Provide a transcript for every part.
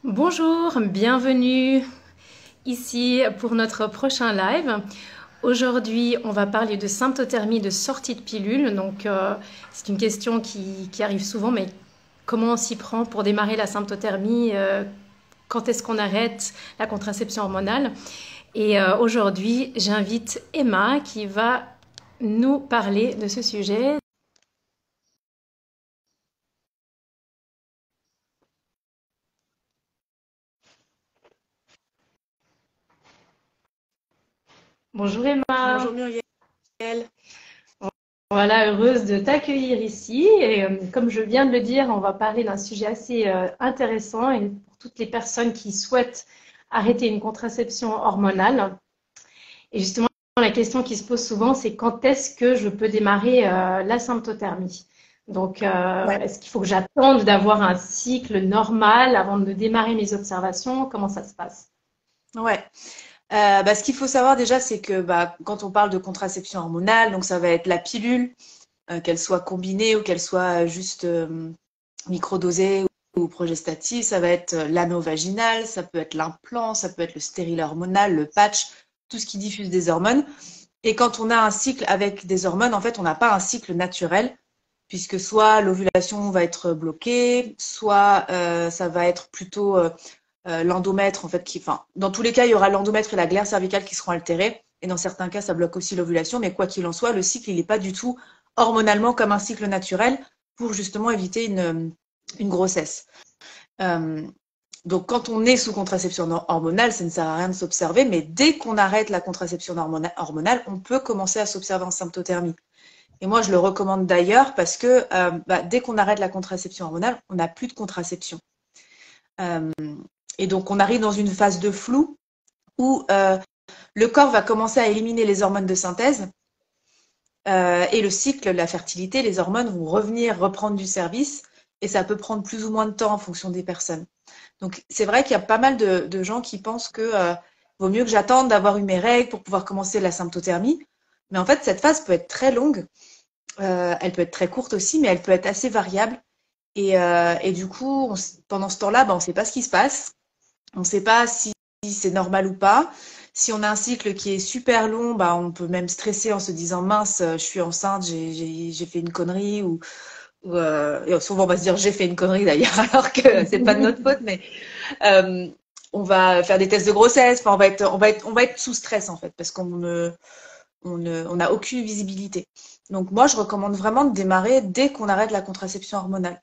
Bonjour, bienvenue ici pour notre prochain live. Aujourd'hui, on va parler de symptothermie de sortie de pilule. C'est une question qui arrive souvent, mais comment on s'y prend pour démarrer la symptothermie? Quand est-ce qu'on arrête la contraception hormonale? Aujourd'hui, j'invite Emma qui va nous parler de ce sujet. Bonjour Emma. Bonjour Muriel. Voilà, heureuse de t'accueillir ici. Comme je viens de le dire, on va parler d'un sujet assez intéressant et pour toutes les personnes qui souhaitent arrêter une contraception hormonale. Et justement, la question qui se pose souvent, c'est quand est-ce que je peux démarrer la symptothermie? Ouais, Est-ce qu'il faut que j'attende d'avoir un cycle normal avant de démarrer mes observations? Comment ça se passe? ouais. Ce qu'il faut savoir déjà, c'est que quand on parle de contraception hormonale, donc ça va être la pilule, qu'elle soit combinée ou qu'elle soit juste microdosée ou progestative, ça va être l'anneau vaginal, ça peut être l'implant, ça peut être le stérilet hormonal, le patch, tout ce qui diffuse des hormones. Et quand on a un cycle avec des hormones, en fait, on n'a pas un cycle naturel, puisque soit l'ovulation va être bloquée, soit ça va être plutôt l'endomètre, en fait, enfin, dans tous les cas, il y aura l'endomètre et la glaire cervicale qui seront altérés. Et dans certains cas, ça bloque aussi l'ovulation. Mais quoi qu'il en soit, le cycle, il n'est pas du tout hormonalement comme un cycle naturel pour justement éviter une grossesse. Euh, donc, quand on est sous contraception hormonale, ça ne sert à rien de s'observer. Mais dès qu'on arrête la contraception hormonale, on peut commencer à s'observer en symptothermie. Et moi, je le recommande d'ailleurs parce que dès qu'on arrête la contraception hormonale, on n'a plus de contraception. Euh, et donc, on arrive dans une phase de flou où le corps va commencer à éliminer les hormones de synthèse et le cycle, la fertilité, les hormones vont revenir, reprendre du service et ça peut prendre plus ou moins de temps en fonction des personnes. Donc, c'est vrai qu'il y a pas mal de gens qui pensent que vaut mieux que j'attende d'avoir eu mes règles pour pouvoir commencer la symptothermie. Mais en fait, cette phase peut être très longue, elle peut être très courte aussi, mais elle peut être assez variable. Et du coup, pendant ce temps-là, on ne sait pas ce qui se passe. On ne sait pas si c'est normal ou pas. Si on a un cycle qui est super long, on peut même stresser en se disant mince, je suis enceinte, j'ai fait une connerie et souvent on va se dire j'ai fait une connerie d'ailleurs alors que c'est pas de notre faute, mais euh, on va faire des tests de grossesse. Enfin, on va être sous stress en fait parce on n'a aucune visibilité. Donc moi je recommande vraiment de démarrer dès qu'on arrête la contraception hormonale.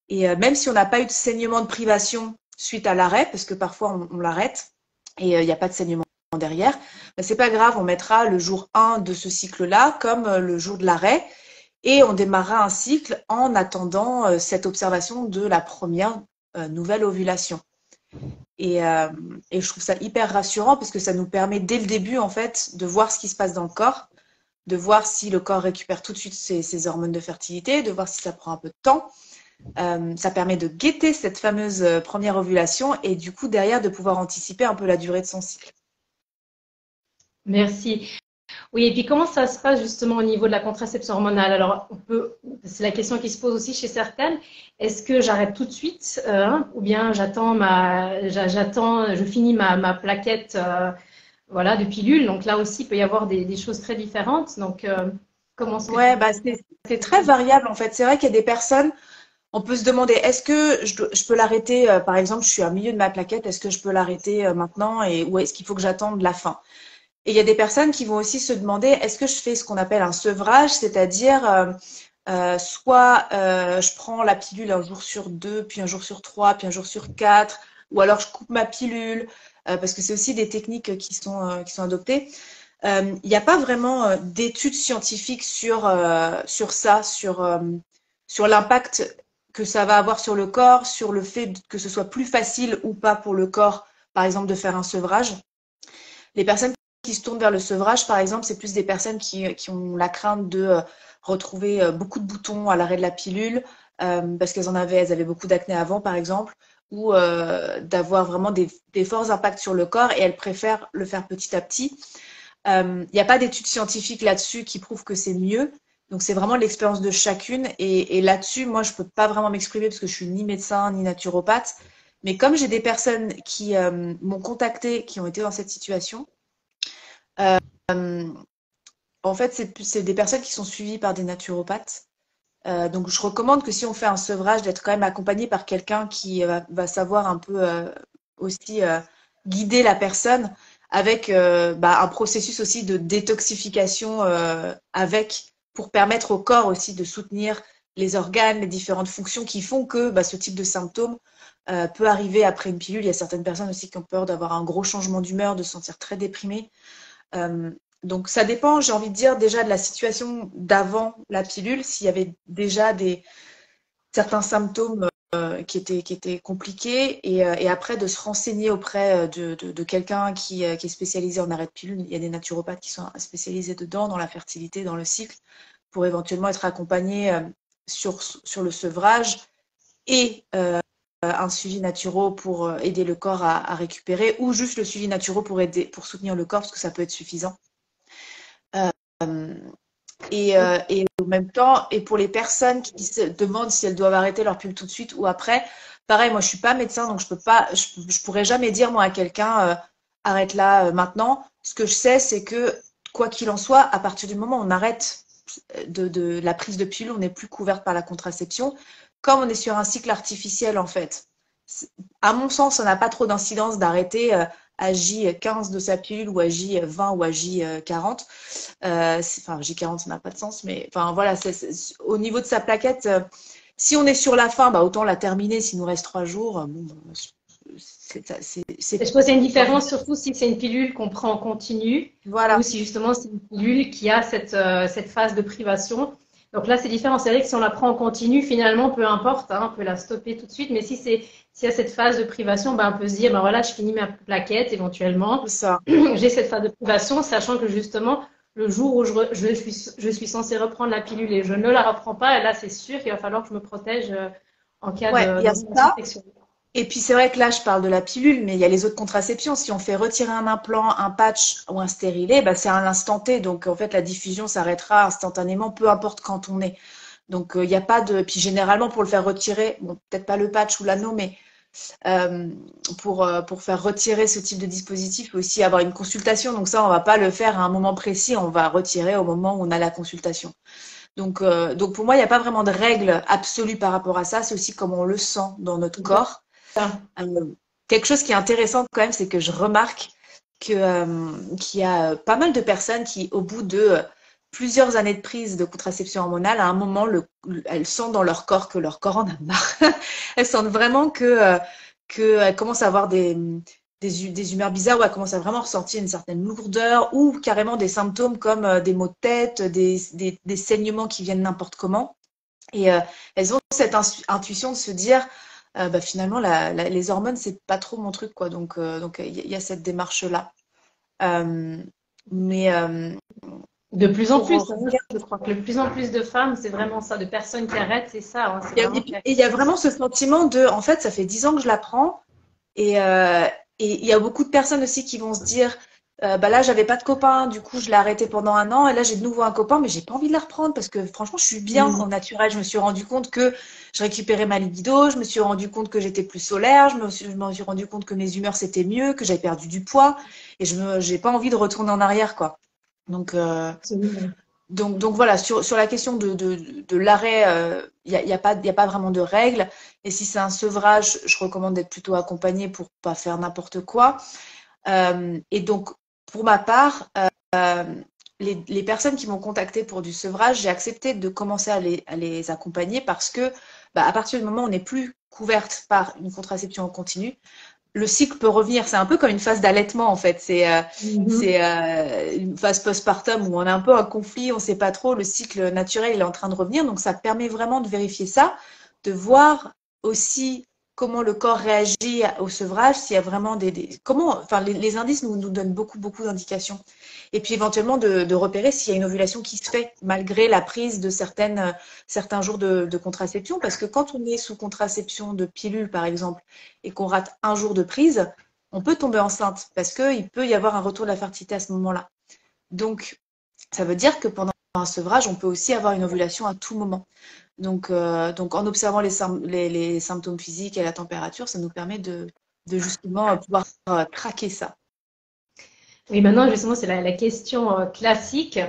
Et même si on n'a pas eu de saignement de privation suite à l'arrêt, parce que parfois on l'arrête et il n'y a pas de saignement derrière, c'est pas grave, on mettra le jour 1 de ce cycle-là comme le jour de l'arrêt et on démarrera un cycle en attendant cette observation de la première nouvelle ovulation. Et, euh, et je trouve ça hyper rassurant parce que ça nous permet dès le début en fait de voir ce qui se passe dans le corps, de voir si le corps récupère tout de suite ses hormones de fertilité, de voir si ça prend un peu de temps. Ça permet de guetter cette fameuse première ovulation et du coup derrière de pouvoir anticiper un peu la durée de son cycle. Merci. Oui, et puis comment ça se passe justement au niveau de la contraception hormonale? Alors, c'est la question qui se pose aussi chez certaines. Est-ce que j'arrête tout de suite, ou bien je finis ma plaquette, voilà, de pilule. Donc là aussi, il peut y avoir des choses très différentes. Comment est-ce que tu Ouais, c'est très variable en fait. C'est vrai qu'il y a des personnes, on peut se demander est-ce que je peux l'arrêter, par exemple, je suis au milieu de ma plaquette, est-ce que je peux l'arrêter maintenant ou est-ce qu'il faut que j'attende la fin? Et il y a des personnes qui vont aussi se demander est-ce que je fais ce qu'on appelle un sevrage, c'est-à-dire soit je prends la pilule un jour sur deux, puis un jour sur trois, puis un jour sur quatre, ou alors je coupe ma pilule, parce que c'est aussi des techniques qui sont adoptées. Il n'y a pas vraiment d'études scientifiques sur ça, sur l'impact que ça va avoir sur le corps, sur le fait que ce soit plus facile ou pas pour le corps, par exemple, de faire un sevrage. Les personnes qui se tournent vers le sevrage, par exemple, c'est plus des personnes qui ont la crainte de retrouver beaucoup de boutons à l'arrêt de la pilule, parce elles avaient beaucoup d'acné avant, par exemple, ou d'avoir vraiment des forts impacts sur le corps et elles préfèrent le faire petit à petit. Il n'y a pas d'études scientifiques là-dessus qui prouvent que c'est mieux. Donc c'est vraiment l'expérience de chacune. Et là-dessus, moi, je peux pas vraiment m'exprimer parce que je suis ni médecin ni naturopathe. Mais comme j'ai des personnes qui m'ont contacté, qui ont été dans cette situation, euh, en fait, c'est des personnes qui sont suivies par des naturopathes. Donc, je recommande que si on fait un sevrage, d'être quand même accompagné par quelqu'un qui va savoir un peu aussi guider la personne avec un processus aussi de détoxification pour permettre au corps aussi de soutenir les organes, les différentes fonctions qui font que ce type de symptômes peut arriver après une pilule. Il y a certaines personnes aussi qui ont peur d'avoir un gros changement d'humeur, de se sentir très déprimées. Euh, donc ça dépend, j'ai envie de dire, déjà de la situation d'avant la pilule, s'il y avait déjà certains symptômes qui étaient compliqués, et après de se renseigner auprès de quelqu'un qui est spécialisé en arrêt de pilule. Il y a des naturopathes qui sont spécialisés dedans, dans la fertilité, dans le cycle, pour éventuellement être accompagnés sur le sevrage et un suivi naturo pour aider le corps à récupérer, ou juste le suivi naturo pour soutenir le corps, parce que ça peut être suffisant. Et en même temps, et pour les personnes qui se demandent si elles doivent arrêter leur pilule tout de suite ou après, pareil, moi je suis pas médecin, donc je pourrais jamais dire moi à quelqu'un arrête là maintenant. Ce que je sais, c'est que quoi qu'il en soit, à partir du moment où on arrête de la prise de pilule, on n'est plus couverte par la contraception. Comme on est sur un cycle artificiel en fait, à mon sens, ça n'a pas trop d'incidence d'arrêter à J15 de sa pilule ou à J20 ou à J40. Enfin, J40, ça n'a pas de sens, mais enfin voilà, au niveau de sa plaquette, si on est sur la fin, autant la terminer s'il nous reste 3 jours. Je pense qu'il y a une différence, surtout si c'est une pilule qu'on prend en continu, voilà. ou si justement c'est une pilule qui a cette phase de privation. Donc là, c'est différent. C'est vrai que si on la prend en continu, finalement, peu importe, on peut la stopper tout de suite. Mais s'il y a cette phase de privation, on peut se dire, voilà, je finis ma plaquette éventuellement. Ça. J'ai cette phase de privation, sachant que justement, le jour où je suis censée reprendre la pilule et je ne la reprends pas, et là, c'est sûr qu'il va falloir que je me protège en cas d'infection. Et puis c'est vrai que là, je parle de la pilule, mais il y a les autres contraceptions. Si on fait retirer un implant, un patch ou un stérilet, c'est à l'instant T. Donc en fait, la diffusion s'arrêtera instantanément, peu importe quand on est. Donc il n'y a pas de. Puis généralement, pour le faire retirer, bon, peut-être pas le patch ou l'anneau, mais pour faire retirer ce type de dispositif, il faut aussi avoir une consultation. Donc ça, on va pas le faire à un moment précis, on va retirer au moment où on a la consultation. Donc pour moi, il n'y a pas vraiment de règle absolue par rapport à ça. C'est aussi comme on le sent dans notre corps. Quelque chose qui est intéressant quand même, c'est que je remarque qu'il y a pas mal de personnes qui, au bout de plusieurs années de prise de contraception hormonale, à un moment, elles sentent dans leur corps que leur corps en a marre. Elles sentent vraiment qu'elles commencent à avoir des humeurs bizarres, ou elles commencent à vraiment ressentir une certaine lourdeur, ou carrément des symptômes comme des maux de tête, des saignements qui viennent n'importe comment. Et elles ont cette intuition de se dire finalement, les hormones, c'est pas trop mon truc, quoi. Donc, il y a cette démarche-là. De plus en plus, je crois que de plus en plus de femmes, c'est vraiment ça, de personnes qui arrêtent, c'est ça. Et il y a vraiment ce sentiment de, en fait, ça fait 10 ans que je la prends, et il y a beaucoup de personnes aussi qui vont se dire, là, j'avais pas de copain, du coup, je l'ai arrêté pendant 1 an, et là, j'ai de nouveau un copain, mais j'ai pas envie de la reprendre parce que franchement, je suis bien au naturel. Je me suis rendu compte que je récupérais ma libido, je me suis rendu compte que j'étais plus solaire, je me suis rendu compte que mes humeurs c'était mieux, que j'avais perdu du poids, et j'ai pas envie de retourner en arrière, quoi. Donc voilà, sur la question de l'arrêt, il y a pas vraiment de règles. Et si c'est un sevrage, je recommande d'être plutôt accompagné pour pas faire n'importe quoi. Et donc, pour ma part, les personnes qui m'ont contacté pour du sevrage, j'ai accepté de commencer à les accompagner parce que, à partir du moment où on n'est plus couverte par une contraception en continu, le cycle peut revenir. C'est un peu comme une phase d'allaitement, en fait. C'est une phase postpartum où on a un peu un conflit, on ne sait pas trop. Le cycle naturel il est en train de revenir. Donc, ça permet vraiment de vérifier ça, de voir aussi comment le corps réagit au sevrage, s'il y a vraiment les indices nous donnent beaucoup d'indications. Et puis éventuellement de repérer s'il y a une ovulation qui se fait malgré la prise de certains jours de contraception. Parce que quand on est sous contraception de pilule, par exemple, et qu'on rate un jour de prise, on peut tomber enceinte parce qu'il peut y avoir un retour de la fertilité à ce moment-là. Donc, ça veut dire que pendant un sevrage, on peut aussi avoir une ovulation à tout moment. Donc en observant les symptômes physiques et la température, ça nous permet de justement pouvoir traquer ça. Oui, maintenant, justement, c'est la question classique.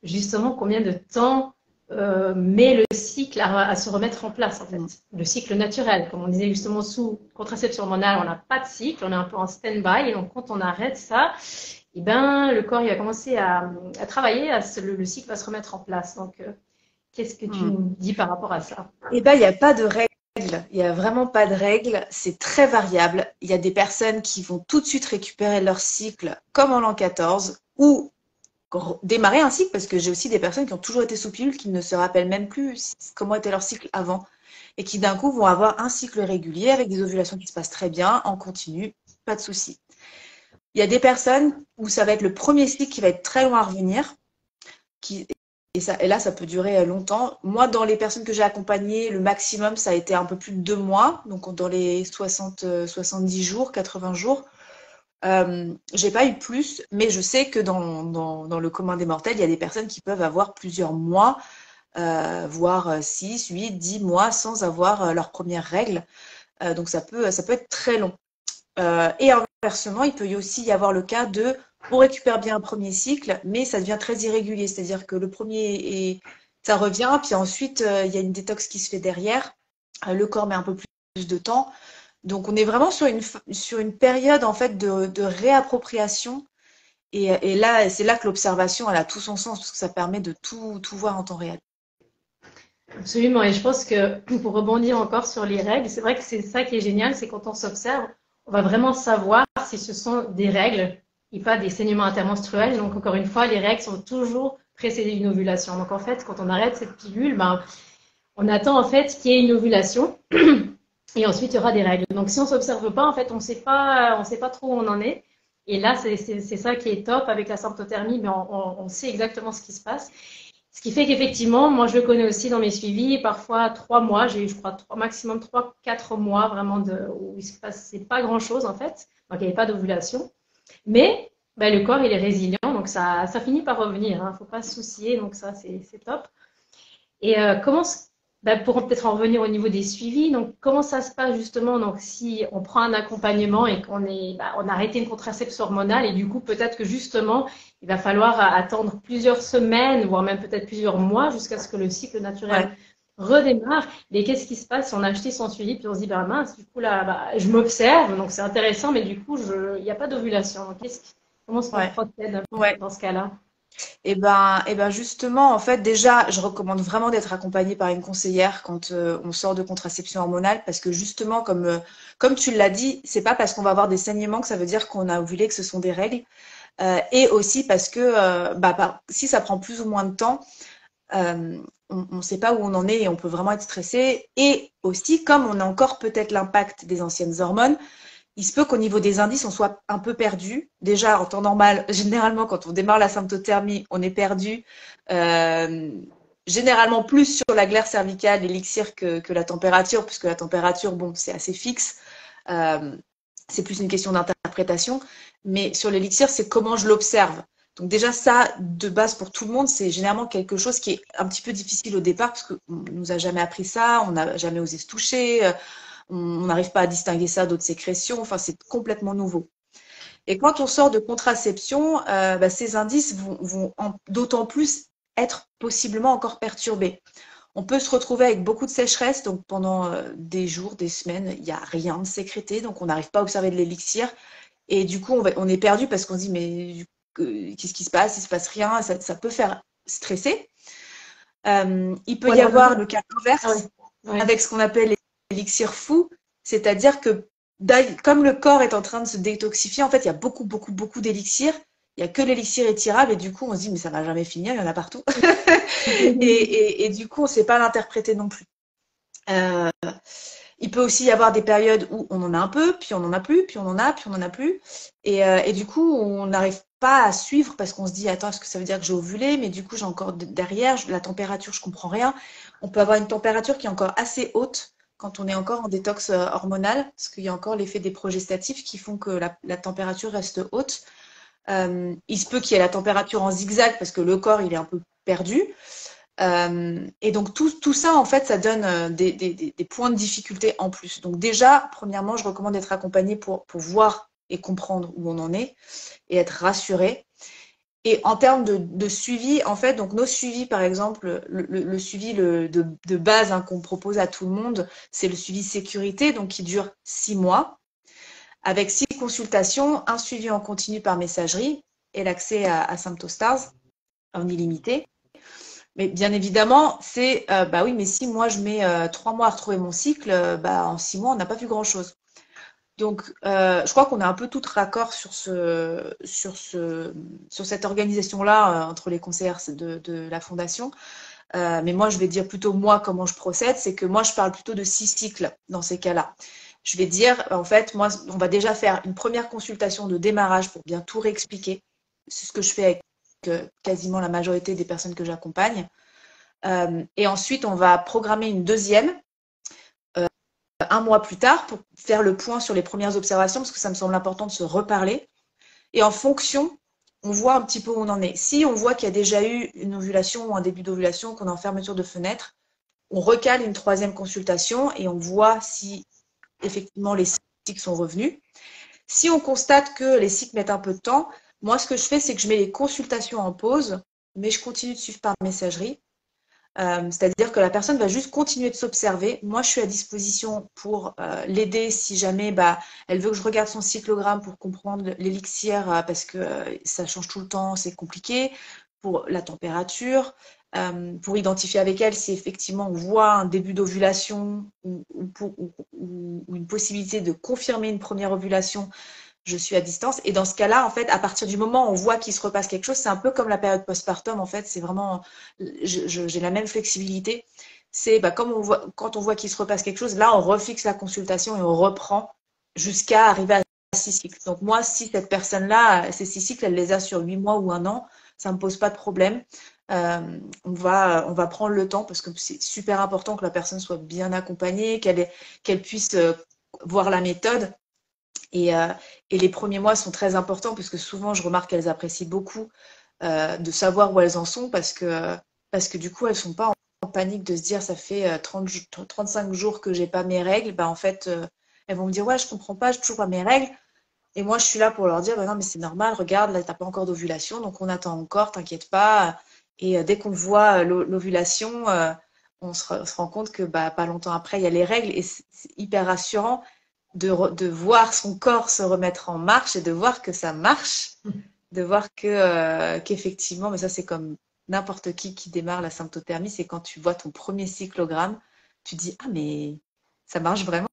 Justement, combien de temps met le cycle à se remettre en place, en fait? Le cycle naturel. Comme on disait justement, sous contraception hormonale, on n'a pas de cycle, on est un peu en stand-by. Et donc, quand on arrête ça, eh ben, le corps il va commencer à travailler, le cycle va se remettre en place. Donc, qu'est-ce que tu nous dis par rapport à ça? Eh ben, il n'y a pas de règle. Il n'y a vraiment pas de règle. C'est très variable. Il y a des personnes qui vont tout de suite récupérer leur cycle, comme en l'an 14, ou démarrer un cycle, parce que j'ai aussi des personnes qui ont toujours été sous pilule, qui ne se rappellent même plus comment était leur cycle avant, et qui d'un coup vont avoir un cycle régulier avec des ovulations qui se passent très bien, en continu, pas de souci. Il y a des personnes où ça va être le premier cycle qui va être très loin à revenir, et là, ça peut durer longtemps. Moi, dans les personnes que j'ai accompagnées, le maximum, ça a été un peu plus de 2 mois, donc dans les 70 jours, 80 jours. J'ai pas eu plus, mais je sais que dans le commun des mortels, il y a des personnes qui peuvent avoir plusieurs mois, voire 6, 8, 10 mois sans avoir leurs premières règles. Donc ça peut être très long. Et inversement, il peut aussi y avoir le cas de on récupère bien un premier cycle, mais ça devient très irrégulier. C'est-à-dire que le premier, ça revient, puis ensuite, il y a une détox qui se fait derrière. Le corps met un peu plus de temps. Donc, on est vraiment sur une période en fait de réappropriation. Et là, c'est là que l'observation, elle a tout son sens, parce que ça permet de tout voir en temps réel. Absolument. Et je pense que pour rebondir encore sur les règles, c'est vrai que c'est ça qui est génial, c'est quand on s'observe, on va vraiment savoir si ce sont des règles et pas des saignements intermenstruels. Donc, encore une fois, les règles sont toujours précédées d'une ovulation. Donc, en fait, quand on arrête cette pilule, ben, on attend en fait qu'il y ait une ovulation et ensuite il y aura des règles. Donc, si on s'observe pas, en fait, on sait pas trop où on en est. Et là, c'est ça qui est top avec la symptothermie, mais on sait exactement ce qui se passe. Ce qui fait qu'effectivement, moi je le connais aussi dans mes suivis, parfois 3 mois, j'ai eu je crois maximum 3, 4 mois vraiment où il se passait pas grand-chose en fait, donc il n'y avait pas d'ovulation. Mais ben, le corps il est résilient, donc ça finit par revenir, il ne faut pas se soucier, donc ça c'est top. Et pour peut-être en revenir au niveau des suivis, donc comment ça se passe justement donc si on prend un accompagnement et on a arrêté une contraception hormonale et du coup peut-être que justement il va falloir attendre plusieurs semaines voire même peut-être plusieurs mois jusqu'à ce que le cycle naturel redémarre. Mais qu'est-ce qui se passe si on a acheté son suivi puis on se dit bah mince du coup là je m'observe donc c'est intéressant mais du coup il n'y a pas d'ovulation. Comment est-ce qu'on procède dans ce cas-là? Et ben justement, en fait, déjà, je recommande vraiment d'être accompagné par une conseillère quand on sort de contraception hormonale, parce que justement, comme tu l'as dit, c'est pas parce qu'on va avoir des saignements que ça veut dire qu'on a ovulé, que ce sont des règles, et aussi parce que si ça prend plus ou moins de temps, on ne sait pas où on en est et on peut vraiment être stressé. Et aussi, comme on a encore peut-être l'impact des anciennes hormones, il se peut qu'au niveau des indices, on soit un peu perdu. Déjà, en temps normal, généralement, quand on démarre la symptothermie, on est perdu. Généralement plus sur la glaire cervicale, l'élixir que la température, puisque la température, bon, c'est assez fixe. C'est plus une question d'interprétation. Mais sur l'élixir, c'est comment je l'observe. Donc déjà, ça, de base pour tout le monde, c'est généralement quelque chose qui est un petit peu difficile au départ, parce qu'on ne nous a jamais appris ça, on n'a jamais osé se toucher. On n'arrive pas à distinguer ça d'autres sécrétions, enfin c'est complètement nouveau. Et quand on sort de contraception, ces indices vont d'autant plus être possiblement encore perturbés. On peut se retrouver avec beaucoup de sécheresse, donc pendant des jours, des semaines, il n'y a rien de sécrété, donc on n'arrive pas à observer de l'élixir. Et du coup, on est perdu parce qu'on se dit, mais qu'est-ce qui se passe? Il ne se passe rien, ça peut faire stresser. Il peut y avoir le cas inverse, avec ce qu'on appelle l'élixir fou, c'est-à-dire que comme le corps est en train de se détoxifier, en fait, il y a beaucoup, beaucoup, beaucoup d'élixirs. Il n'y a que l'élixir étirable et du coup, on se dit, mais ça ne va jamais finir, il y en a partout. et du coup, on ne sait pas l'interpréter non plus. Il peut aussi y avoir des périodes où on en a un peu, puis on n'en a plus, puis on en a, puis on n'en a plus. Et du coup, on n'arrive pas à suivre parce qu'on se dit, attends, est-ce que ça veut dire que j'ai ovulé? Mais du coup, j'ai encore derrière, la température, je comprends rien. On peut avoir une température qui est encore assez haute quand on est encore en détox hormonal, parce qu'il y a encore l'effet des progestatifs qui font que la température reste haute. Il se peut qu'il y ait la température en zigzag parce que le corps, il est un peu perdu. Et donc tout ça, en fait, ça donne des points de difficulté en plus. Donc déjà, premièrement, je recommande d'être accompagné pour voir et comprendre où on en est et être rassuré. Et en termes de suivi, en fait, donc nos suivis, par exemple, le suivi de base hein, qu'on propose à tout le monde, c'est le suivi sécurité, donc qui dure 6 mois, avec 6 consultations, un suivi en continu par messagerie et l'accès à Symptostars en illimité. Mais bien évidemment, c'est bah oui, mais si moi je mets 3 mois à retrouver mon cycle, bah en 6 mois on n'a pas vu grand-chose. Donc, je crois qu'on est un peu toutes raccord sur cette organisation-là entre les conseillères de la fondation. Mais moi, je vais dire plutôt moi comment je procède, c'est que moi, je parle plutôt de 6 cycles dans ces cas-là. Je vais dire, en fait, moi, on va déjà faire une première consultation de démarrage pour bien tout réexpliquer. C'est ce que je fais avec quasiment la majorité des personnes que j'accompagne. Et ensuite, on va programmer une deuxième un mois plus tard pour faire le point sur les premières observations, parce que ça me semble important de se reparler. Et en fonction, on voit un petit peu où on en est. Si on voit qu'il y a déjà eu une ovulation ou un début d'ovulation, qu'on est en fermeture de fenêtre, on recale une troisième consultation et on voit si effectivement les cycles sont revenus. Si on constate que les cycles mettent un peu de temps, moi ce que je fais, c'est que je mets les consultations en pause, mais je continue de suivre par messagerie. C'est-à-dire que la personne va juste continuer de s'observer. Moi, je suis à disposition pour l'aider si jamais bah, elle veut que je regarde son cyclogramme pour comprendre l'élixir parce que ça change tout le temps, c'est compliqué, pour la température, pour identifier avec elle si effectivement on voit un début d'ovulation ou une possibilité de confirmer une première ovulation. Je suis à distance. Et dans ce cas-là, en fait, à partir du moment où on voit qu'il se repasse quelque chose, c'est un peu comme la période postpartum, en fait, c'est vraiment, j'ai la même flexibilité. C'est bah, comme on voit, quand on voit qu'il se repasse quelque chose, là, on refixe la consultation et on reprend jusqu'à arriver à 6 cycles. Donc moi, si cette personne-là, ces 6 cycles, elle les a sur 8 mois ou un an, ça ne me pose pas de problème. On va prendre le temps parce que c'est super important que la personne soit bien accompagnée, qu'elle puisse voir la méthode. Et et les premiers mois sont très importants parce que souvent, je remarque qu'elles apprécient beaucoup de savoir où elles en sont parce que du coup, elles sont pas en panique de se dire ça fait 35 jours que j'ai pas mes règles. Bah, en fait, elles vont me dire ouais, je comprends pas, j'ai toujours pas mes règles. Et moi, je suis là pour leur dire bah, non, mais c'est normal, regarde, là, t'as pas encore d'ovulation, donc on attend encore, t'inquiète pas. Et dès qu'on voit l'ovulation, on se rend compte que bah, pas longtemps après, il y a les règles et c'est hyper rassurant de voir son corps se remettre en marche et de voir que ça marche, de voir qu'effectivement, mais ça c'est comme n'importe qui démarre la symptothermie, c'est quand tu vois ton premier cyclogramme, tu dis ah mais ça marche vraiment.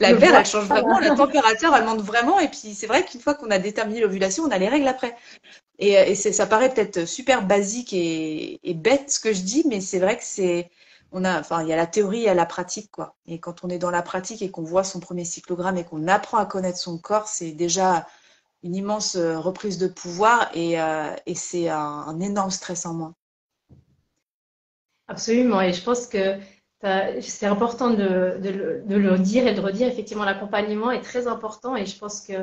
La Je verre, vois. elle change vraiment, la température, elle monte vraiment. Et puis, c'est vrai qu'une fois qu'on a déterminé l'ovulation, on a les règles après. Et ça paraît peut-être super basique et bête ce que je dis, mais c'est vrai que enfin, il y a la théorie et la pratique, quoi. Et quand on est dans la pratique et qu'on voit son premier cyclogramme et qu'on apprend à connaître son corps, c'est déjà une immense reprise de pouvoir et c'est un énorme stress en moins. Absolument. Et je pense que c'est important de le dire et de le redire. Effectivement, l'accompagnement est très important et je pense que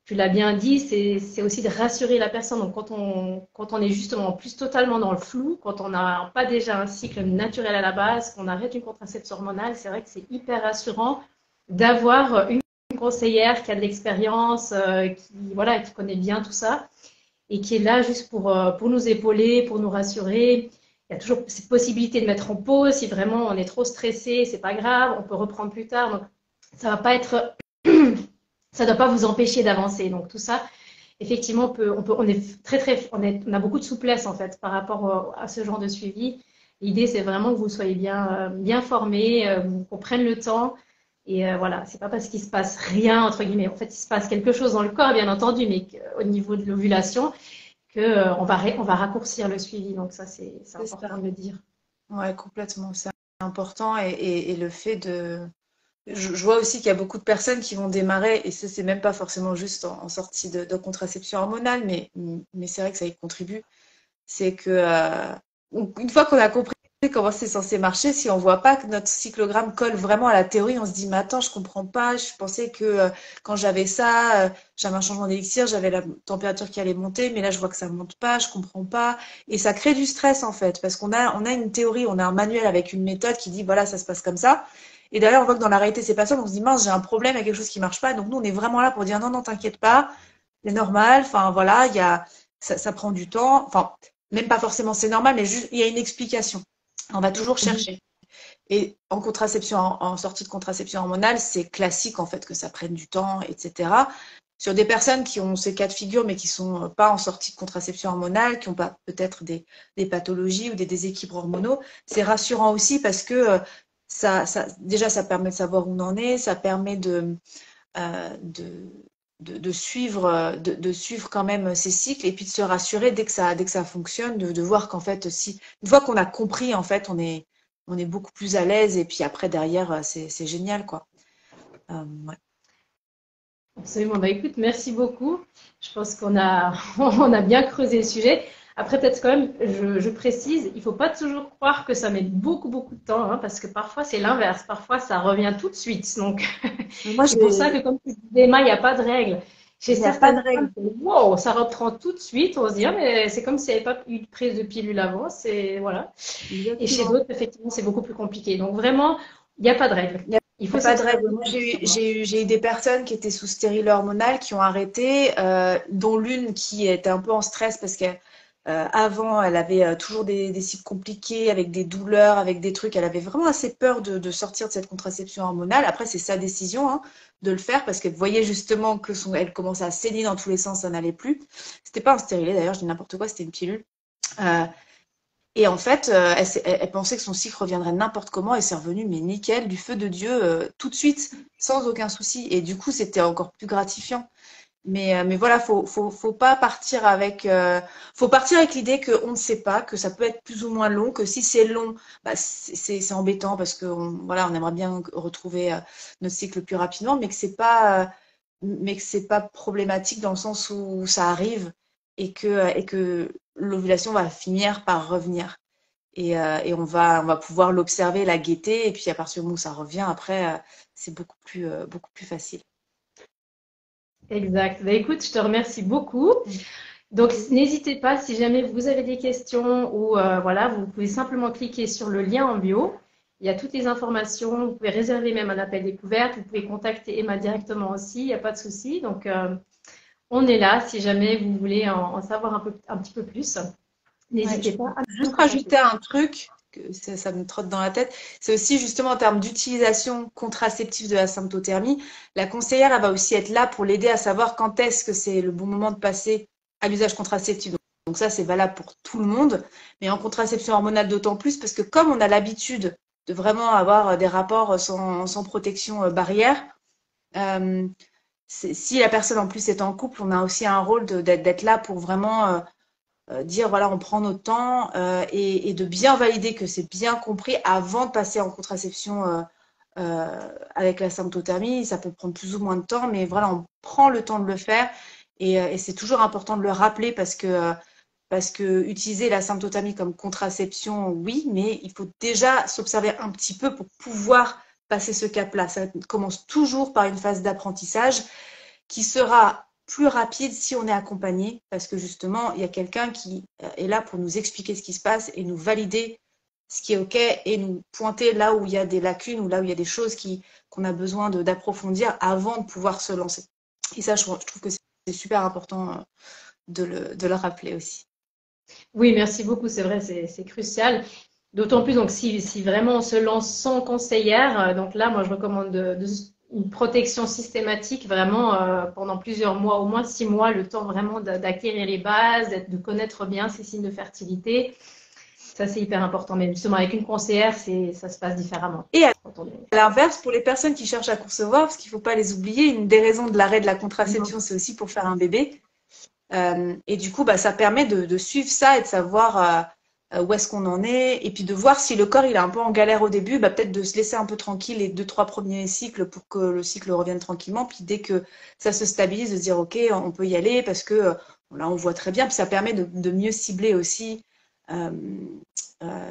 tu l'as bien dit, c'est aussi de rassurer la personne. Donc, quand on est justement plus totalement dans le flou, quand on n'a pas déjà un cycle naturel à la base, qu'on arrête une contraception hormonale, c'est vrai que c'est hyper rassurant d'avoir une conseillère qui a de l'expérience, voilà, qui connaît bien tout ça et qui est là juste pour nous épauler, pour nous rassurer. Il y a toujours cette possibilité de mettre en pause si vraiment on est trop stressé, c'est pas grave, on peut reprendre plus tard. Donc, ça va pas être ça ne doit pas vous empêcher d'avancer. Donc tout ça, effectivement, on est on a beaucoup de souplesse en fait par rapport à ce genre de suivi. L'idée, c'est vraiment que vous soyez bien formés, qu'on prenne le temps. Et voilà, c'est pas parce qu'il se passe rien, entre guillemets. En fait, il se passe quelque chose dans le corps, bien entendu, mais au niveau de l'ovulation, on va raccourcir le suivi. Donc ça, c'est C'est important ça. de le dire. Ouais, complètement. C'est important et le fait de je vois aussi qu'il y a beaucoup de personnes qui vont démarrer, et ça, c'est même pas forcément juste en sortie de contraception hormonale, mais c'est vrai que ça y contribue. C'est que une fois qu'on a compris comment c'est censé marcher si on voit pas que notre cyclogramme colle vraiment à la théorie. On se dit, mais attends, je comprends pas. Je pensais que quand j'avais ça, j'avais un changement d'élixir, j'avais la température qui allait monter, mais là, je vois que ça monte pas, je comprends pas. Et ça crée du stress, en fait, parce qu'on a une théorie, on a un manuel avec une méthode qui dit, voilà, ça se passe comme ça. Et d'ailleurs, on voit que dans la réalité, c'est pas ça. Donc, on se dit, mince, j'ai un problème, il y a quelque chose qui marche pas. Donc, nous, on est vraiment là pour dire, non, non, t'inquiète pas, c'est normal. Enfin, voilà, ça prend du temps. Enfin, même pas forcément c'est normal, mais juste, il y a une explication. On va toujours Mhm. chercher. Et en contraception, en sortie de contraception hormonale, c'est classique en fait que ça prenne du temps, etc. Sur des personnes qui ont ces cas de figure, mais qui sont pas en sortie de contraception hormonale, qui n'ont pas peut-être des pathologies ou des déséquilibres hormonaux, c'est rassurant aussi parce que déjà, ça permet de savoir où on en est, ça permet euh, de, de suivre, de suivre quand même ces cycles et puis de se rassurer dès que ça fonctionne, de voir qu'en fait, si, une fois qu'on a compris, en fait, on est beaucoup plus à l'aise et puis après, derrière, c'est génial, quoi. Ouais. Absolument. Bah, écoute, merci beaucoup. Je pense qu'on a, on a bien creusé le sujet. Après, peut-être quand même, je précise, il ne faut pas toujours croire que ça met beaucoup, beaucoup de temps, hein, parce que parfois c'est l'inverse. Parfois, ça revient tout de suite. Donc, Mais moi, c'est pour ça que, comme tu disais, Emma, il n'y a pas de règle. Chez il n'y a pas de certaines règle. femmes, wow, ça reprend tout de suite. On se dit, ah, mais c'est comme s'il n'y avait pas eu de prise de pilule avant. C'est, voilà. Et chez Exactement. d'autres, effectivement, c'est beaucoup plus compliqué. Donc, vraiment, il n'y a pas de règle. Il n'y Il a faut pas de s'observer règle. Moi, et savoir. j'ai eu des personnes qui étaient sous stérile hormonal qui ont arrêté, dont l'une qui était un peu en stress parce que avant, elle avait toujours des cycles compliqués, avec des douleurs, avec des trucs. Elle avait vraiment assez peur de sortir de cette contraception hormonale. Après, c'est sa décision hein, de le faire parce qu'elle voyait justement que elle commençait à saigner dans tous les sens, ça n'allait plus. C'était pas un stérilet d'ailleurs, je dis n'importe quoi, c'était une pilule. Euh, et en fait, elle pensait que son cycle reviendrait n'importe comment et c'est revenu, mais nickel, du feu de Dieu, tout de suite, sans aucun souci. Et du coup, c'était encore plus gratifiant. Mais voilà, faut pas partir avec, faut partir avec l'idée qu'on ne sait pas, que ça peut être plus ou moins long, que si c'est long, bah, c'est embêtant parce que voilà, on aimerait bien retrouver notre cycle plus rapidement, mais que c'est pas problématique dans le sens où ça arrive et que l'ovulation va finir par revenir. Et on va pouvoir l'observer, la guetter, et puis à partir du moment où ça revient, après, c'est beaucoup plus facile. Exact. Bah, écoute, je te remercie beaucoup. Donc, n'hésitez pas, si jamais vous avez des questions ou voilà, vous pouvez simplement cliquer sur le lien en bio. Il y a toutes les informations. Vous pouvez réserver même un appel découverte. Vous pouvez contacter Emma directement aussi. Il n'y a pas de souci. Donc, on est là si jamais vous voulez en savoir un petit peu plus. Ouais, N'hésitez je pas peux à nous juste contacter. rajouter un truc, que ça me trotte dans la tête, c'est aussi justement en termes d'utilisation contraceptive de la symptothermie, la conseillère elle va aussi être là pour l'aider à savoir quand est-ce que c'est le bon moment de passer à l'usage contraceptif. Donc ça, c'est valable pour tout le monde, mais en contraception hormonale d'autant plus, parce que comme on a l'habitude de vraiment avoir des rapports sans protection barrière, euh, si la personne en plus est en couple, on a aussi un rôle d'être là pour vraiment dire voilà, on prend notre temps et de bien valider que c'est bien compris avant de passer en contraception avec la symptothermie. Ça peut prendre plus ou moins de temps, mais voilà, on prend le temps de le faire et c'est toujours important de le rappeler parce que utiliser la symptothermie comme contraception, oui, mais il faut déjà s'observer un petit peu pour pouvoir passer ce cap-là. Ça commence toujours par une phase d'apprentissage qui sera plus rapide si on est accompagné, parce que justement, il y a quelqu'un qui est là pour nous expliquer ce qui se passe et nous valider ce qui est OK et nous pointer là où il y a des lacunes ou là où il y a des choses qu'on a besoin d'approfondir avant de pouvoir se lancer. Et ça, je trouve que c'est super important de le rappeler aussi. Oui, merci beaucoup. C'est vrai, c'est crucial. D'autant plus, donc, si vraiment on se lance sans conseillère, donc là, moi, je recommande une protection systématique vraiment pendant plusieurs mois, au moins 6 mois, le temps vraiment d'acquérir les bases, de connaître bien ces signes de fertilité. Ça, c'est hyper important. Mais justement, avec une conseillère, ça se passe différemment. Et à Quand on est... l'inverse, pour les personnes qui cherchent à concevoir, parce qu'il ne faut pas les oublier, une des raisons de l'arrêt de la contraception, c'est aussi pour faire un bébé. Et du coup, bah, ça permet de suivre ça et de savoir où est-ce qu'on en est. Et puis de voir si le corps il est un peu en galère au début, bah, peut-être de se laisser un peu tranquille les 2, 3 premiers cycles pour que le cycle revienne tranquillement. Puis dès que ça se stabilise, de se dire OK, on peut y aller parce que là, on voit très bien. Puis ça permet de mieux cibler aussi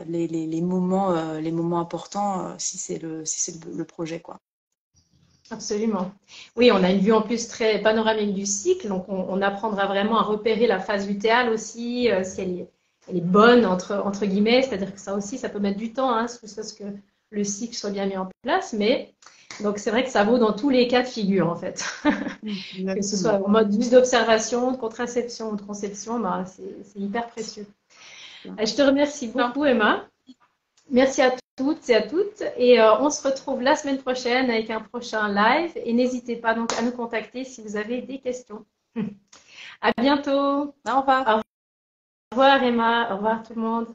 les moments importants si c'est le projet, quoi. Absolument. Oui, on a une vue en plus très panoramique du cycle, donc on apprendra vraiment à repérer la phase lutéale aussi, si elle est bonne, entre guillemets, c'est-à-dire que ça aussi, ça peut mettre du temps, hein, ce que le cycle soit bien mis en place, mais donc c'est vrai que ça vaut dans tous les cas de figure, en fait. Que ce soit en mode juste d'observation, de contraception ou de conception, bah, c'est hyper précieux. Je te remercie beaucoup, Emma. Merci à toutes et à toutes. Et on se retrouve la semaine prochaine avec un prochain live. Et n'hésitez pas donc à nous contacter si vous avez des questions. À bientôt. Au revoir. Au revoir, Emma. Au revoir, tout le monde.